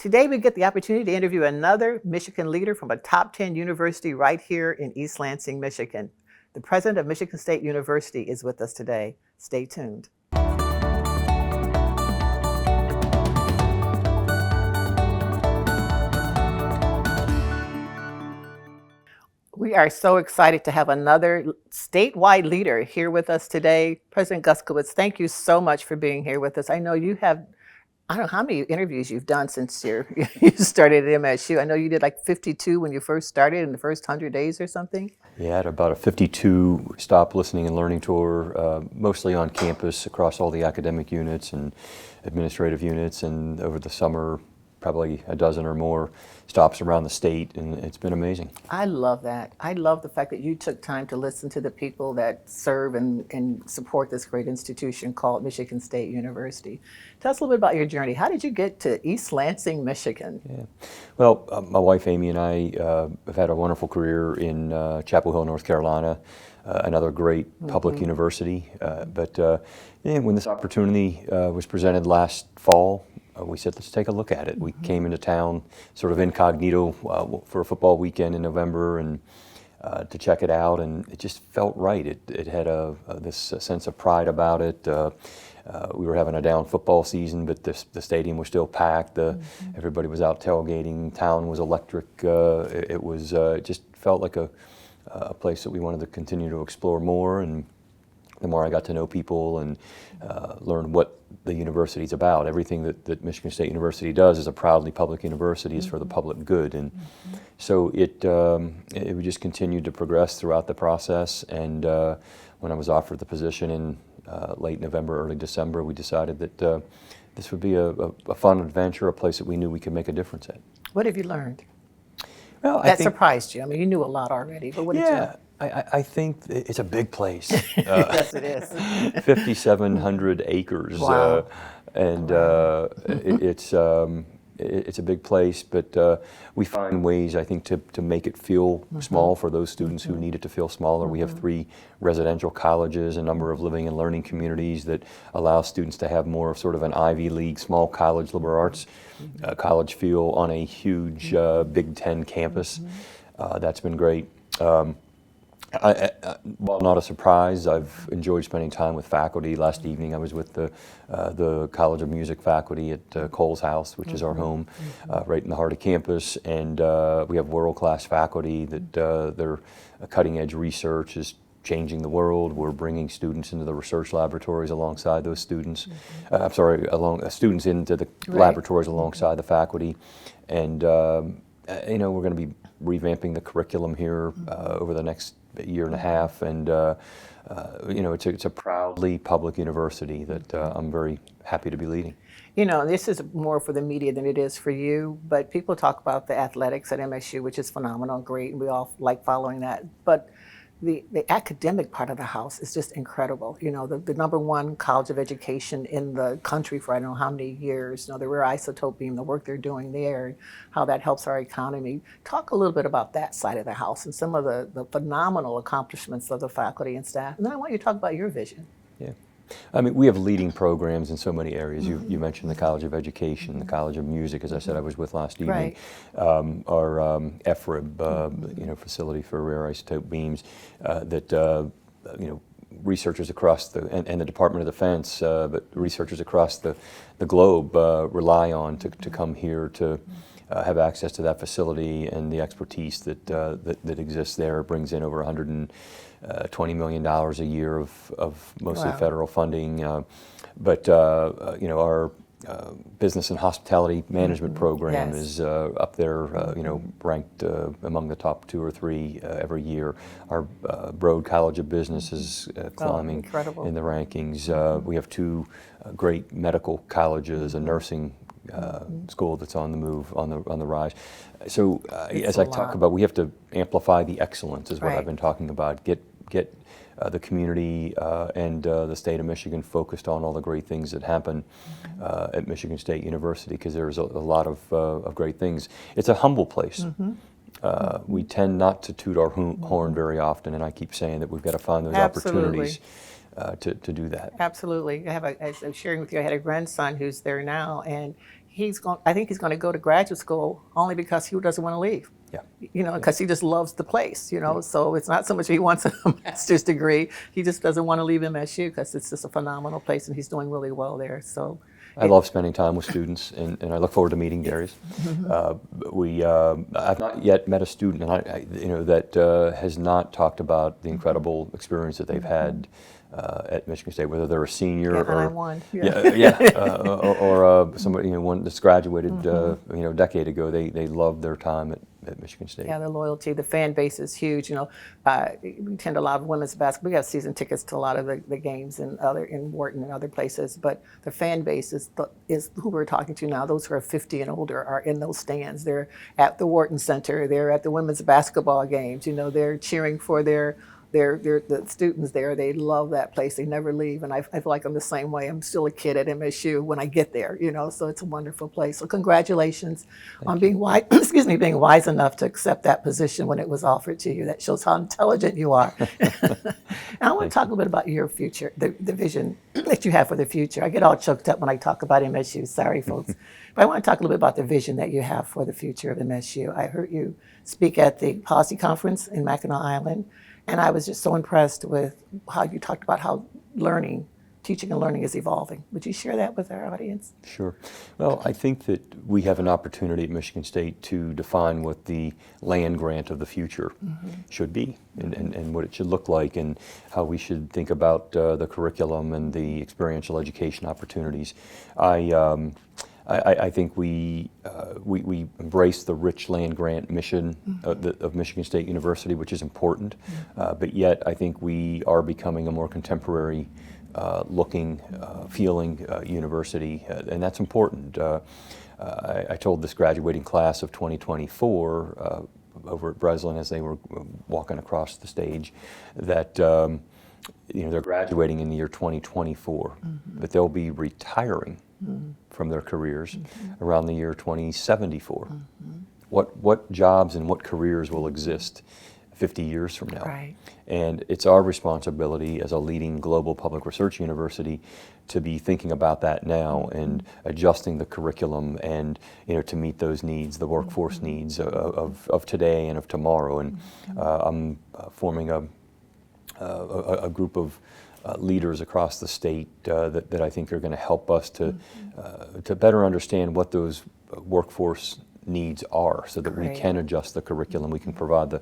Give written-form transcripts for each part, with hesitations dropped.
Today we get the opportunity to interview another Michigan leader from a top 10 university right here in East Lansing, Michigan. The president of Michigan State University is with us today. Stay tuned. We are so excited to have another statewide leader here with us today. President Guskowitz, thank you so much for being here with us. I know you have, I don't know how many interviews you've done since you started at MSU. I know you did like 52 when you first started in the first 100 days or something. Yeah, I had about a 52 stop listening and learning tour, mostly on campus across all the academic units and administrative units, and over the summer probably a dozen or more stops around the state, and it's been amazing. I love that. I love the fact that you took time to listen to the people that serve and support this great institution called Michigan State University. Tell us a little bit about your journey. How did you get to East Lansing, Michigan? Yeah. Well, my wife Amy and I have had a wonderful career in Chapel Hill, North Carolina, another great public university. But when this opportunity was presented last fall, we said, let's take a look at it. We came into town sort of incognito for a football weekend in November and to check it out, and it just felt right. It had this sense of pride about it. We were having a down football season, but the stadium was still packed. Everybody was out tailgating. Town was electric. It just felt like a place that we wanted to continue to explore more. And the more I got to know people and learn what the university's about, everything that Michigan State University does as a proudly public university is for the public good. And so it just continued to progress throughout the process. And when I was offered the position in late November, early December, we decided that this would be a fun adventure, a place that we knew we could make a difference at. What have you learned? Well, that surprised you? I mean, you knew a lot already, but what did you learn? I think it's a big place. Yes, it is. 5,700 acres. Wow. And it's a big place, but we find ways, I think, to make it feel small for those students who need it to feel smaller. We have 3 residential colleges, a number of living and learning communities that allow students to have more of sort of an Ivy League, small college, liberal arts college feel on a huge Big Ten campus. That's been great. While not a surprise, I've enjoyed spending time with faculty. Last evening I was with the College of Music faculty at Cole's House, which is our home, right in the heart of campus, and we have world-class faculty that their cutting-edge research is changing the world. We're bringing students into the research laboratories alongside those students. Students into the laboratories alongside the faculty, and we're going to be revamping the curriculum here over the next year and a half, and it's a proudly public university that I'm very happy to be leading. You know, this is more for the media than it is for you, but people talk about the athletics at MSU, which is phenomenal, great, and we all like following that. But the academic part of the house is just incredible. You know, the #1 college of education in the country for I don't know how many years. You know, the rare isotope beam, the work they're doing there, how that helps our economy. Talk a little bit about that side of the house and some of the phenomenal accomplishments of the faculty and staff. And then I want you to talk about your vision. Yeah. I mean, we have leading programs in so many areas. You mentioned the College of Education, the College of Music, as I said, I was with last evening. Right. Our FRIB, facility for rare isotope beams, that researchers across and the Department of Defense, but researchers across the globe rely on to come here to have access to that facility, and the expertise that exists there brings in over $120 million a year of mostly federal funding. But our business and hospitality management program is up there, ranked among the top 2 or 3 every year. Our Broad College of Business is climbing in the rankings. We have 2 great medical colleges, a nursing school that's on the move, on the rise. So as I talk about, we have to amplify the excellence, is what I've been talking about. Get the community and the state of Michigan focused on all the great things that happen at Michigan State University, because there's a lot of great things. It's a humble place. We tend not to toot our horn very often, and I keep saying that we've got to find those opportunities to do that. Absolutely. As I was sharing with you, I had a grandson who's there now, and I think he's going to go to graduate school only because he doesn't want to leave. Yeah. Because he just loves the place, So it's not so much he wants a master's degree. He just doesn't want to leave MSU because it's just a phenomenal place and he's doing really well there. So I love spending time with students, and I look forward to meeting Darius. I've not yet met a student, and that has not talked about the incredible experience that they've had at Michigan State, whether they're a senior and I or won. or somebody one that's graduated a decade ago. They love their time at Michigan State. Yeah, the loyalty, the fan base is huge. We attend a lot of women's basketball. We have season tickets to a lot of the games in Wharton and other places. But the fan base is who we're talking to now. Those who are 50 and older are in those stands. They're at the Wharton Center. They're at the women's basketball games. They're cheering for the students there. They love that place. They never leave, and I feel like I'm the same way. I'm still a kid at MSU when I get there, So it's a wonderful place. So congratulations on being wise. Being wise enough to accept that position when it was offered to you. That shows how intelligent you are. And I want to talk a little bit about your future, the vision that you have for the future. I get all choked up when I talk about MSU. Sorry, folks. But I want to talk a little bit about the vision that you have for the future of MSU. I heard you speak at the policy conference in Mackinac Island. And I was just so impressed with how you talked about how teaching and learning is evolving. Would you share that with our audience? Sure. Well, I think that we have an opportunity at Michigan State to define what the land grant of the future should be and what it should look like and how we should think about the curriculum and the experiential education opportunities. I think we embrace the rich land grant mission of Michigan State University, which is important, but yet I think we are becoming a more contemporary looking, feeling university, and that's important. I told this graduating class of 2024 over at Breslin as they were walking across the stage that they're graduating in the year 2024, but they'll be retiring from their careers around the year 2074. What jobs and what careers will exist 50 years from now? Right. And it's our responsibility as a leading global public research university to be thinking about that now and adjusting the curriculum and to meet those needs, the workforce needs of today and of tomorrow. And I'm forming a group of leaders across the state that I think are going to help us to better understand what those workforce needs are, so that we can adjust the curriculum, we can provide the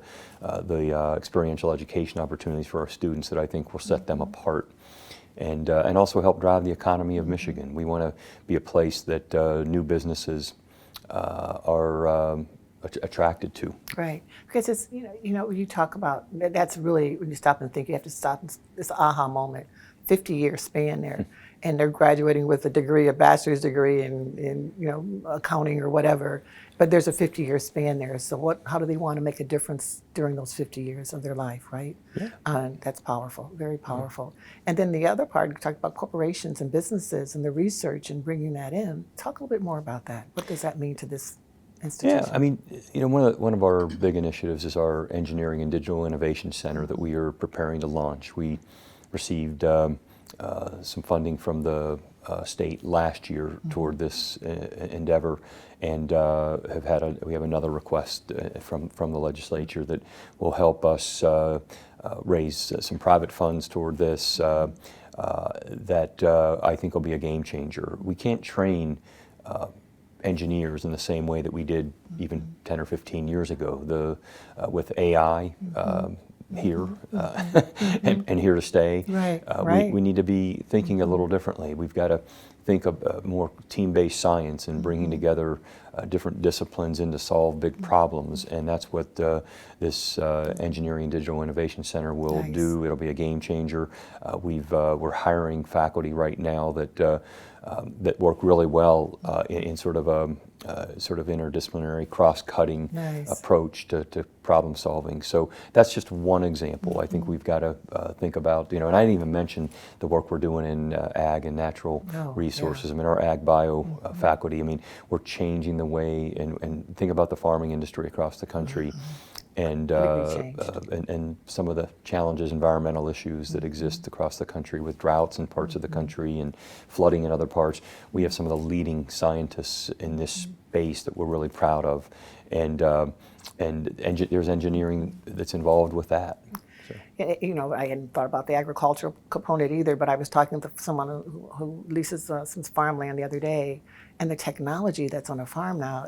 experiential education opportunities for our students that I think will set them apart, and also help drive the economy of Michigan. We want to be a place that new businesses are attracted to. Right, because it's you talk about that's really when you stop and think, you have to stop. This aha moment, 50-year span there, and they're graduating with a bachelor's degree in accounting or whatever. But there's a 50-year span there. So how do they want to make a difference during those 50 years of their life, right? Yeah. That's powerful, very powerful. And then the other part, you talk about corporations and businesses and the research and bringing that in. Talk a little bit more about that. What does that mean to this institution? Yeah, I mean, one of our big initiatives is our Engineering and Digital Innovation Center that we are preparing to launch. We received some funding from the state last year toward this endeavor, and we have another request from the legislature that will help us raise some private funds toward this that I think will be a game changer. We can't train engineers in the same way that we did even 10 or 15 years ago. With AI here and here to stay, right. We need to be thinking a little differently. We've got to think of more team-based science and bringing together different disciplines in to solve big problems, and that's what this Engineering and Digital Innovation Center will do. It'll be a game changer. We're hiring faculty right now that work really well in sort of interdisciplinary, cross-cutting approach to problem solving. So that's just one example. I think we've got to think about, and I didn't even mention the work we're doing in ag and natural resources. I mean, our ag bio faculty, we're changing the way and think about the farming industry across the country. and, and some of the challenges, environmental issues that exist across the country with droughts in parts of the country and flooding in other parts. We have some of the leading scientists in this space that we're really proud of, and there's engineering that's involved with that. You know, I hadn't thought about the agricultural component either, but I was talking to someone who leases some farmland the other day, and the technology that's on a farm now,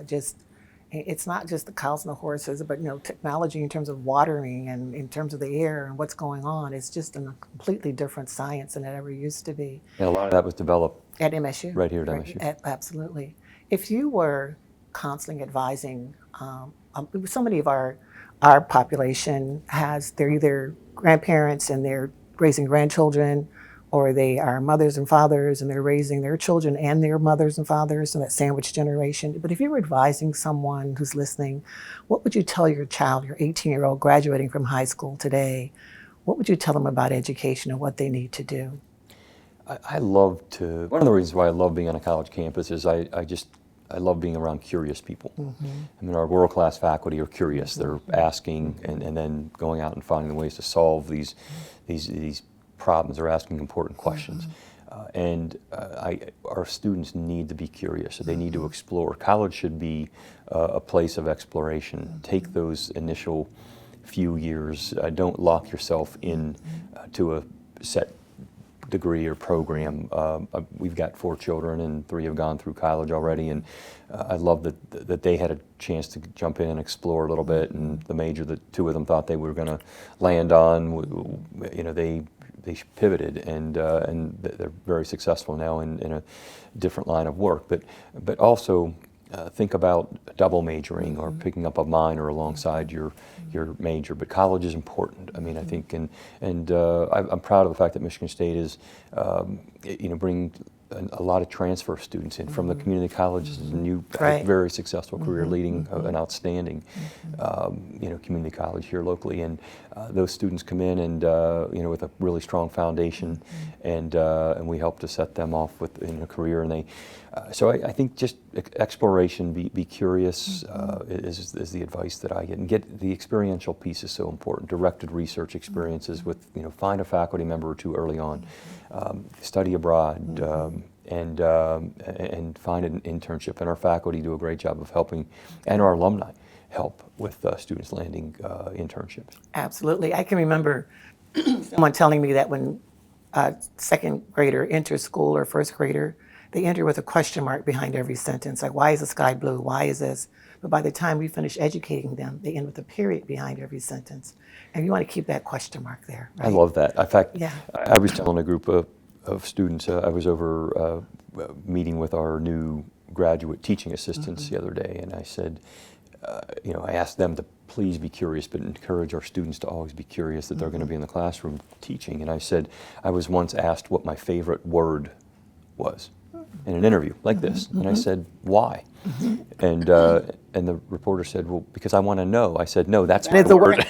it's not just the cows and the horses, but, you know, technology in terms of watering and in terms of the air and what's going on. It's just a completely different science than it ever used to be. And a lot of that was developed at MSU. Right here at MSU. Absolutely. If you were counseling, advising, so many of our population they're either grandparents and they're raising grandchildren, or they are mothers and fathers and they're raising their children and their mothers and fathers, so that sandwich generation. But if you were advising someone who's listening, what would you tell your child, your 18-year-old graduating from high school today? What would you tell them about education and what they need to do? One of the reasons why I love being on a college campus is I love being around curious people. I mean, our world-class faculty are curious. They're asking and then going out and finding ways to solve these problems. They're asking important questions. Our students need to be curious. They need to explore. College should be a place of exploration. Take those initial few years. Don't lock yourself in to a set degree or program. We've got 4 children and 3 have gone through college already, and I love that they had a chance to jump in and explore a little bit, and the major that 2 of them thought they were going to land on, you know, they pivoted, and they're very successful now in a different line of work. But also think about double majoring or picking up a minor alongside your major. But college is important. I mean, I think, and I'm proud of the fact that Michigan State is, you know, bringing a lot of transfer students in from the community colleges, and you have a very successful career leading an outstanding, you know, community college here locally, and those students come in and you know, with a really strong foundation, and we help to set them off in a career, and they. So I think just exploration, be curious is the advice that I get, and get the experiential piece is so important. Directed research experiences with, you know, find a faculty member or 2 early on, study abroad, and find an internship. And our faculty do a great job of helping, and our alumni help with students landing internships. Absolutely. I can remember someone telling me that when a 2nd grader enters school, or 1st grader, they enter with a question mark behind every sentence, like, why is the sky blue? Why is this? But by the time we finish educating them, they end with a period behind every sentence. And you want to keep that question mark there. Right? I love that. In fact, I was telling a group of students, I was over meeting with our new graduate teaching assistants the other day, and I said, you know, I asked them to please be curious, but encourage our students to always be curious, that they're going to be in the classroom teaching. And I said, I was once asked what my favorite word was in an interview like this, and I said, why? And the reporter said, well, because I want to know. I said, no, that's my word.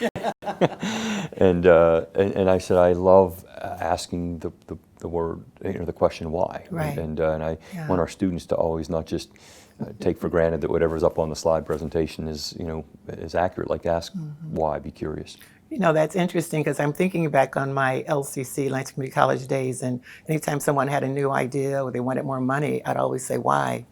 and I said, I love asking the word, you know, the question why. Right. And I want our students to always not just take for granted that whatever's up on the slide presentation is, you know, is accurate. Like, ask why, be curious. You know, that's interesting, because I'm thinking back on my LCC, Lansing Community College days, and anytime someone had a new idea or they wanted more money, I'd always say, why?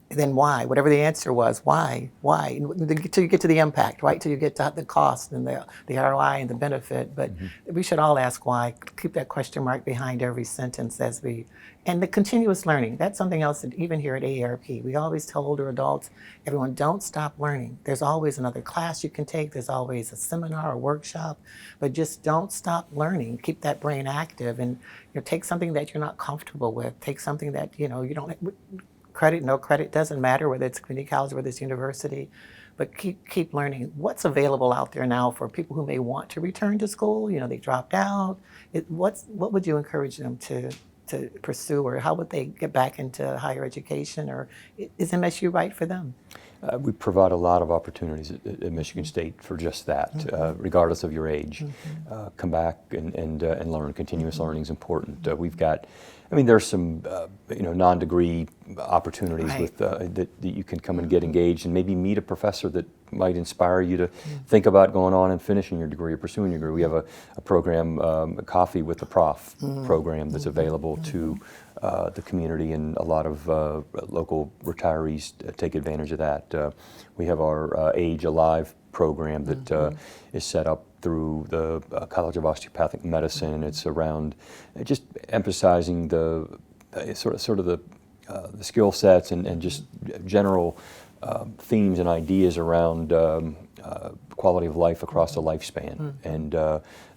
And then why? Whatever the answer was, why? Until you get to the impact, right? Till you get to the cost and the ROI and the benefit. But we should all ask why. Keep that question mark behind every sentence and the continuous learning. That's something else that even here at AARP, we always tell older adults, everyone, don't stop learning. There's always another class you can take. There's always a seminar or workshop, but just don't stop learning. Keep that brain active, and, you know, take something that you're not comfortable with. Take something that, you know, you don't. Credit, no credit, doesn't matter whether it's community college, whether it's university, but keep learning. What's available out there now for people who may want to return to school? You know, they dropped out. What would you encourage them to pursue, or how would they get back into higher education, or is MSU right for them? We provide a lot of opportunities at Michigan State for just that, regardless of your age. Come back and learn. Continuous learning is important. We've got, I mean, there's some non-degree opportunities with that you can come and get engaged and maybe meet a professor that might inspire you to think about going on and finishing your degree or pursuing your degree. We have a program, Coffee with the Prof program, that's available to the community, and a lot of local retirees take advantage of that. We have our Age Alive program that is set up through the College of Osteopathic Medicine, and it's around just emphasizing the sort of the skill sets and just general themes and ideas around quality of life across the lifespan, and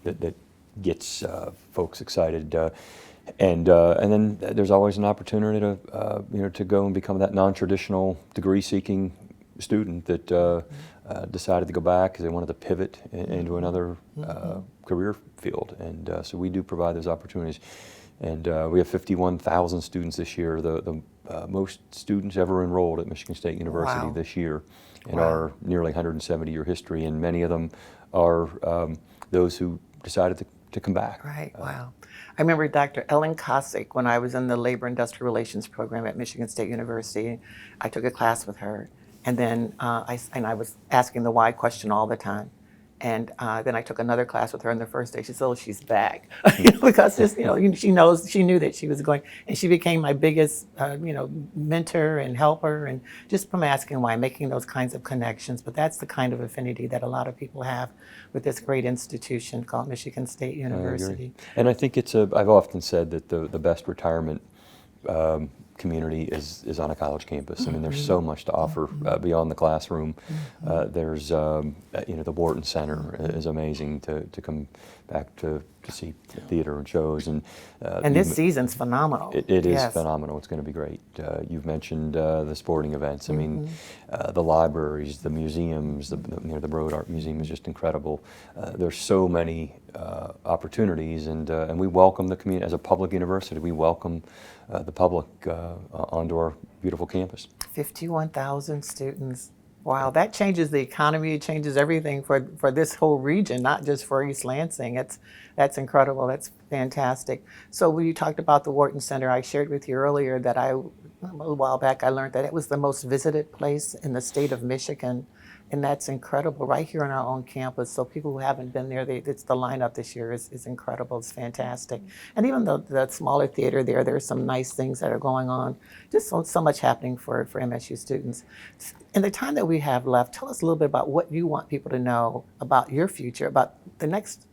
that gets folks excited. And then there's always an opportunity to to go and become that non-traditional degree-seeking student that decided to go back because they wanted to pivot into another career field. And so we do provide those opportunities. And we have 51,000 students this year, the most students ever enrolled at Michigan State University this year in our nearly 170-year history. And many of them are those who decided to come back. Right, wow. I remember Dr. Ellen Kosick when I was in the Labor Industrial Relations program at Michigan State University. I took a class with her, and then I was asking the why question all the time. And then I took another class with her, and the first day she said, "Oh, she's back," because just, she knew that she was going, and she became my biggest mentor and helper, and just from asking why, making those kinds of connections. But that's the kind of affinity that a lot of people have with this great institution called Michigan State University. And I think I've often said that the best retirement community is on a college campus. I mean, there's so much to offer beyond the classroom. There's the Wharton Center is amazing to come back to see theater and shows, and this season's phenomenal. It is phenomenal. It's going to be great. You've mentioned the sporting events. I mean, the libraries, the museums. The Broad Art Museum is just incredible. There's so many opportunities, and we welcome the community as a public university. We welcome the public onto our beautiful campus. 51,000 students. Wow, that changes the economy. It changes everything for this whole region, not just for East Lansing. That's incredible. That's fantastic. So when you talked about the Wharton Center, I shared with you earlier that a little while back, I learned that it was the most visited place in the state of Michigan. And that's incredible, right here on our own campus. So people who haven't been there, the lineup this year is incredible. It's fantastic. And even though the smaller theater there's some nice things that are going on. Just so much happening for MSU students. In the time that we have left, tell us a little bit about what you want people to know about your future, about the next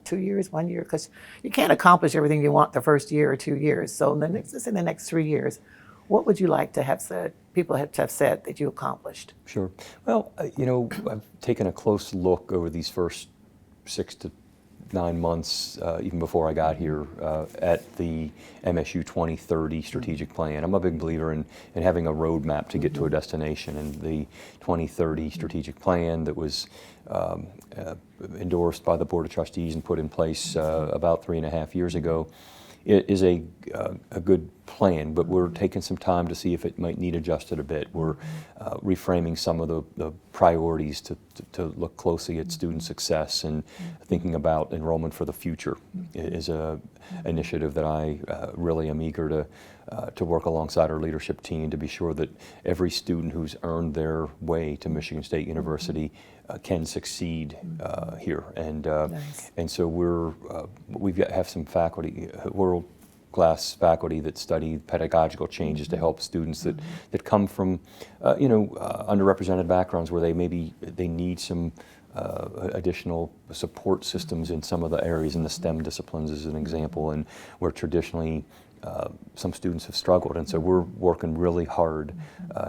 2 years, 1 year, because you can't accomplish everything you want the first year or 2 years. So let's say the next 3 years, what would you like to have said, people have to have said that you accomplished? Sure. Well, I've taken a close look over these first 6 to 9 months, even before I got here, at the MSU 2030 strategic plan. I'm a big believer in having a roadmap to get to a destination, and the 2030 strategic plan that was endorsed by the Board of Trustees and put in place about 3.5 years ago, it is a good plan, but we're taking some time to see if it might need adjusted a bit. We're reframing some of the priorities to look closely at student success, and thinking about enrollment for the future is a initiative that I really am eager to work alongside our leadership team to be sure that every student who's earned their way to Michigan State University can succeed here. And and so we have some faculty, world-class faculty that study pedagogical changes to help students that come from underrepresented backgrounds where they need some additional support systems in some of the areas. In the STEM disciplines as an example, and where traditionally some students have struggled, and so we're working really hard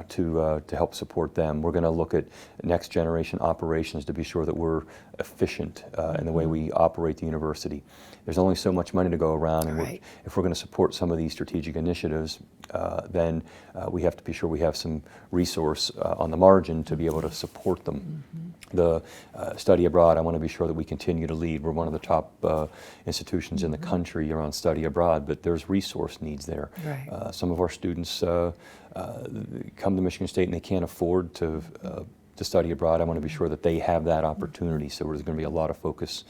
to help support them. We're going to look at next generation operations to be sure that we're efficient in the way we operate the university. There's only so much money to go around, and if we're going to support some of these strategic initiatives, then we have to be sure we have some resource on the margin to be able to support them. The study abroad, I want to be sure that we continue to lead. We're one of the top institutions in the country around study abroad, but there's resource needs there. Some of our students come to Michigan State and they can't afford to study abroad, I want to be sure that they have that opportunity. So there's going to be a lot of focus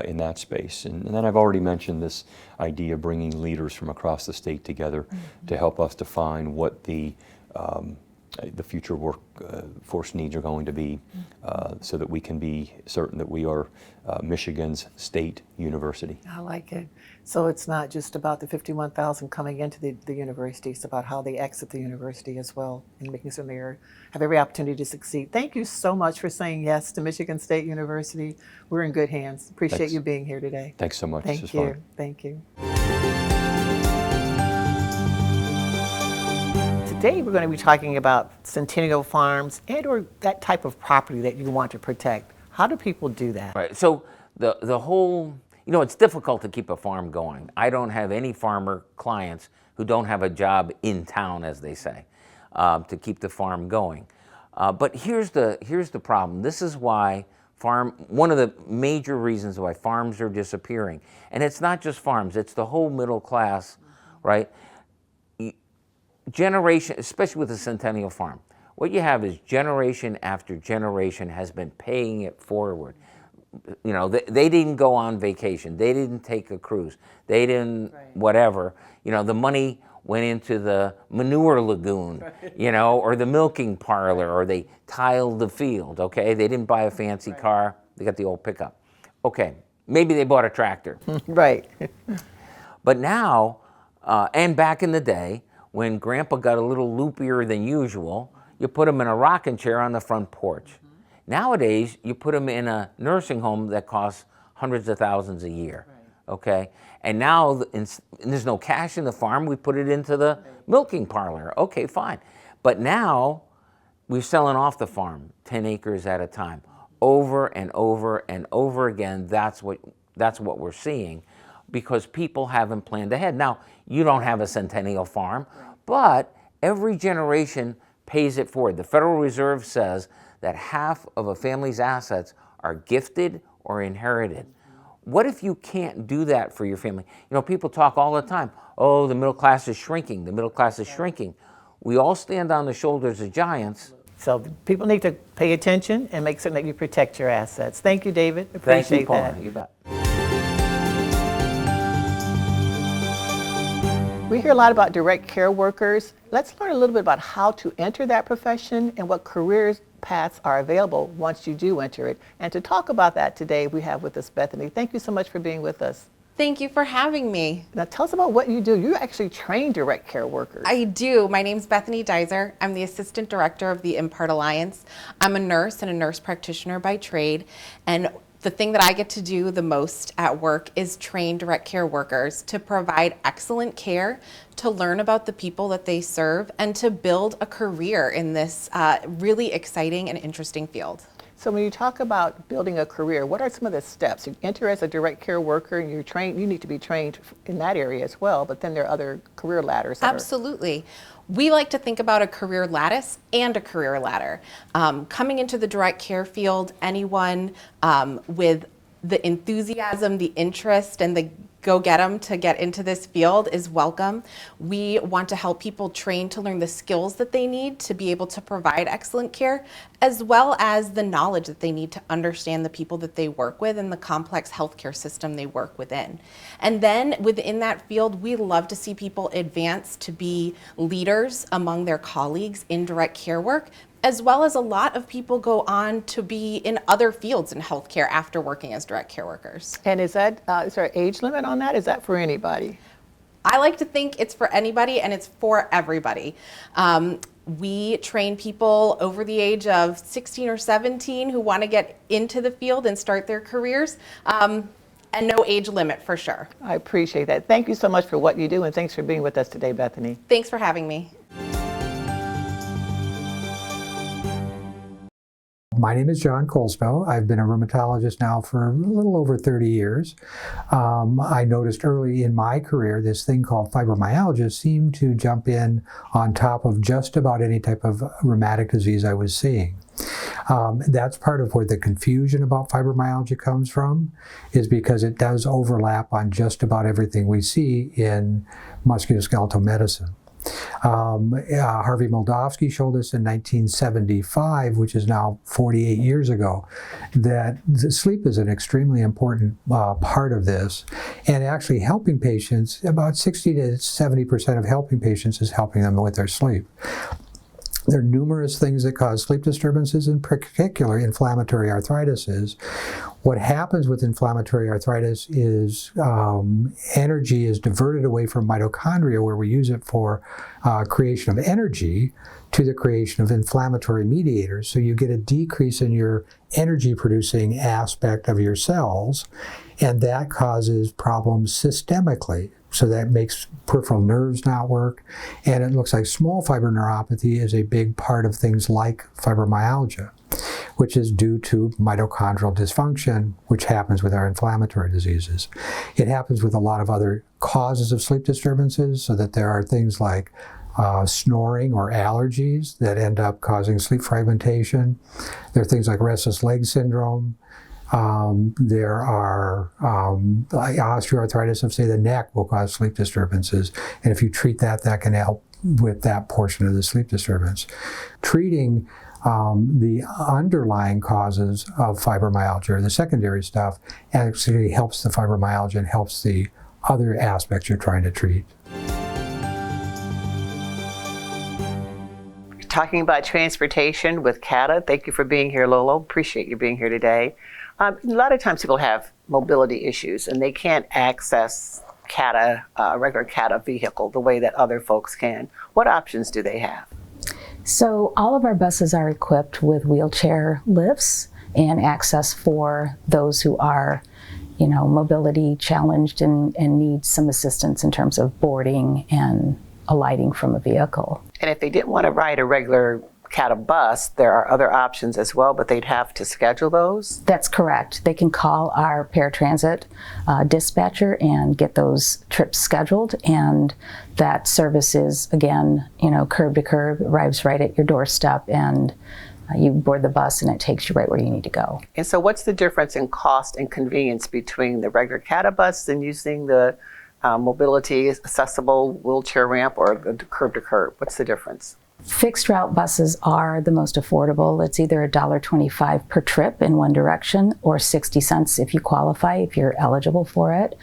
in that space. And then I've already mentioned this idea of bringing leaders from across the state together to help us define what the future workforce needs are going to be, so that we can be certain that we are Michigan's state university. I like it. So it's not just about the 51,000 coming into the university, it's about how they exit the university as well, and making sure they have every opportunity to succeed. Thank you so much for saying yes to Michigan State University. We're in good hands. Appreciate Thanks. You being here today. Thanks so much. Thank This you. was fun. Thank you. Today we're going to be talking about Centennial Farms and or that type of property that you want to protect. How do people do that? Right. So the whole, it's difficult to keep a farm going. I don't have any farmer clients who don't have a job in town, as they say, to keep the farm going. But here's the problem. This is why one of the major reasons why farms are disappearing. And it's not just farms, it's the whole middle class, right? Generation, especially with a Centennial Farm, what you have is generation after generation has been paying it forward. They didn't go on vacation. They didn't take a cruise. They didn't whatever. The money went into the manure lagoon, or the milking parlor, or they tiled the field, okay? They didn't buy a fancy car. They got the old pickup. Okay, maybe they bought a tractor. Right. But now, and back in the day, when Grandpa got a little loopier than usual, you put him in a rocking chair on the front porch. Nowadays, you put him in a nursing home that costs hundreds of thousands a year, okay? And now, and there's no cash in the farm, we put it into the milking parlor. Okay, fine. But now, we're selling off the farm 10 acres at a time. Over and over and over again, that's what we're seeing, because people haven't planned ahead. Now, you don't have a Centennial Farm, but every generation pays it forward. The Federal Reserve says that half of a family's assets are gifted or inherited. What if you can't do that for your family? People talk all the time, oh, the middle class is shrinking, the middle class is shrinking. We all stand on the shoulders of giants. So people need to pay attention and make certain that you protect your assets. Thank you, David. Appreciate Thank you, Paul. that. You bet. We hear a lot about direct care workers. Let's learn a little bit about how to enter that profession and what career paths are available once you do enter it. And to talk about that today, we have with us Bethany. Thank you so much for being with us. Thank you for having me. Now tell us about what you do. You actually train direct care workers. I do. My name's Bethany Dizer. I'm the Assistant Director of the Impart Alliance. I'm a nurse and a nurse practitioner by trade. And the thing that I get to do the most at work is train direct care workers to provide excellent care, to learn about the people that they serve, and to build a career in this really exciting and interesting field. So when you talk about building a career, what are some of the steps? You enter as a direct care worker and you need to be trained in that area as well, but then there are other career ladders. Absolutely. We like to think about a career lattice and a career ladder. Coming into the direct care field, anyone with the enthusiasm, the interest, and the go get them to get into this field is welcome. We want to help people train to learn the skills that they need to be able to provide excellent care, as well as the knowledge that they need to understand the people that they work with and the complex healthcare system they work within. And then within that field, we love to see people advance to be leaders among their colleagues in direct care work, as well as a lot of people go on to be in other fields in healthcare after working as direct care workers. And is there an age limit on that? Is that for anybody? I like to think it's for anybody and it's for everybody. We train people over the age of 16 or 17 who want to get into the field and start their careers, and no age limit for sure. I appreciate that. Thank you so much for what you do, and thanks for being with us today, Bethany. Thanks for having me. My name is John Colspell. I've been a rheumatologist now for a little over 30 years. I noticed early in my career this thing called fibromyalgia seemed to jump in on top of just about any type of rheumatic disease I was seeing. That's part of where the confusion about fibromyalgia comes from, is because it does overlap on just about everything we see in musculoskeletal medicine. Harvey Moldovsky showed us in 1975, which is now 48 years ago, that the sleep is an extremely important part of this. And actually helping patients, about 60 to 70% of helping patients is helping them with their sleep. There are numerous things that cause sleep disturbances, in particular inflammatory arthritis. What happens with inflammatory arthritis is energy is diverted away from mitochondria, where we use it for creation of energy, to the creation of inflammatory mediators. So you get a decrease in your energy-producing aspect of your cells, and that causes problems systemically. So that makes peripheral nerves not work. And it looks like small fiber neuropathy is a big part of things like fibromyalgia, which is due to mitochondrial dysfunction, which happens with our inflammatory diseases. It happens with a lot of other causes of sleep disturbances, so that there are things like snoring or allergies that end up causing sleep fragmentation. There are things like restless leg syndrome. There are osteoarthritis of, say, the neck will cause sleep disturbances. And if you treat that, that can help with that portion of the sleep disturbance. Treating the underlying causes of fibromyalgia, or the secondary stuff, actually helps the fibromyalgia and helps the other aspects you're trying to treat. Talking about transportation with CATA. Thank you for being here, Lolo. Appreciate you being here today. A lot of times people have mobility issues and they can't access CATA, a regular CATA vehicle, the way that other folks can. What options do they have? So all of our buses are equipped with wheelchair lifts and access for those who are, mobility challenged and need some assistance in terms of boarding and alighting from a vehicle. And if they didn't want to ride a regular CATA bus, there are other options as well, but they'd have to schedule those? That's correct. They can call our paratransit dispatcher and get those trips scheduled, and that service is, again, curb to curb, arrives right at your doorstep, and you board the bus and it takes you right where you need to go. And so what's the difference in cost and convenience between the regular CATA bus and using the mobility accessible wheelchair ramp or the curb to curb? What's the difference? Fixed route buses are the most affordable. It's either $1.25 per trip in one direction or 60 cents if you qualify, if you're eligible for it.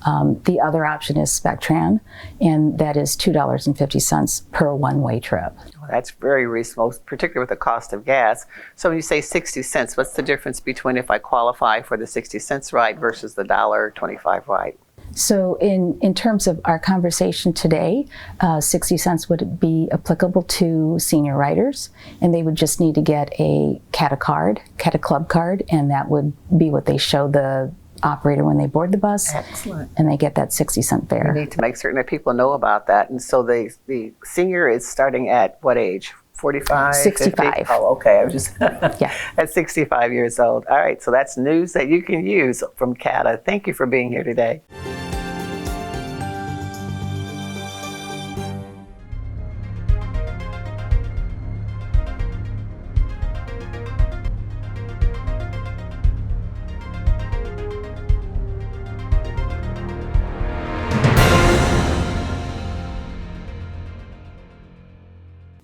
The other option is Spectran, and that is $2.50 per one-way trip. Well, that's very reasonable, particularly with the cost of gas. So when you say 60 cents, what's the difference between if I qualify for the 60 cents ride versus the $1.25 ride? So in terms of our conversation today, 60 cents would be applicable to senior riders, and they would just need to get a CATA card, CATA Club card, and that would be what they show the operator when they board the bus. Excellent. And they get that 60-cent fare. We need to make certain that people know about that. And so the senior is starting at what age? 45? 65. 50? Oh, okay. I was just Yeah. at 65 years old. All right. So that's news that you can use from CATA. Thank you for being here today.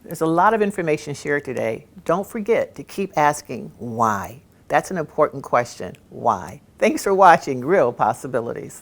There's a lot of information shared today. Don't forget to keep asking why. That's an important question. Why? Thanks for watching Real Possibilities.